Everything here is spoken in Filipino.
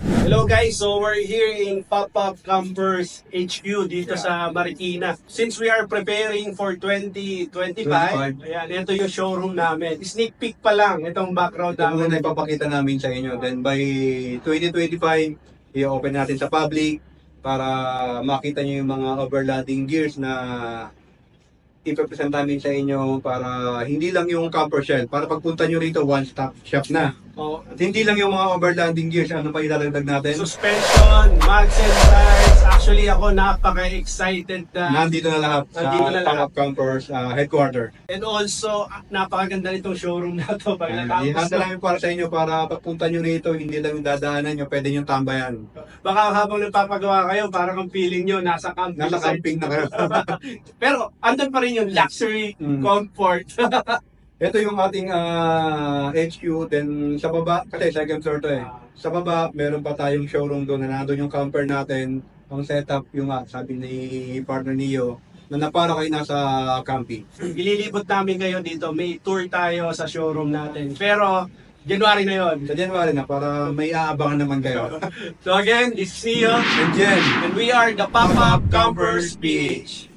Hello guys, so we're here in Pop-Up Campers HQ dito sa Marikina. Since we are preparing for 2025, ayan, ito yung showroom namin. Sneak peek pa lang itong background namin. Ito na ipapakita namin sa inyo. Then by 2025, i-open natin sa public para makita nyo yung mga overlanding gears na ipapresent namin sa inyo para hindi lang yung camper shell. Para pagpunta nyo rito, one-stop shop na. Oh, At hindi lang yung mga overlanding gears, ano pa ilalagdag natin? suspension, mags and tires. Actually ako napaka-excited na Nandito na lahat Nandito na sa lahat. Pop-Up Campers headquarter. and also napakaganda nitong showroom na to. Pag Ihanda natapos namin para sa inyo para pagpunta nyo rito, hindi lang yung dadaanan nyo, pwede nyo tambayan. baka habang nagpapagawa kayo, parang ang feeling nyo nasa camping. Nasa camping na kayo. Pero andun pa rin yung luxury, comfort. Ito yung ating HQ, then sa baba, kasi second floor to eh. Sa baba, meron pa tayong showroom doon na nandun yung camper natin. Ang setup yung sabi ni partner Neo, na para kayo nasa camping. Ililibot namin kayo dito. May tour tayo sa showroom natin. Pero January na yon. Sa January na, para may aabangan naman kayo. So again, this is Neo. And Jen, And we are the Pop-Up Campers PH.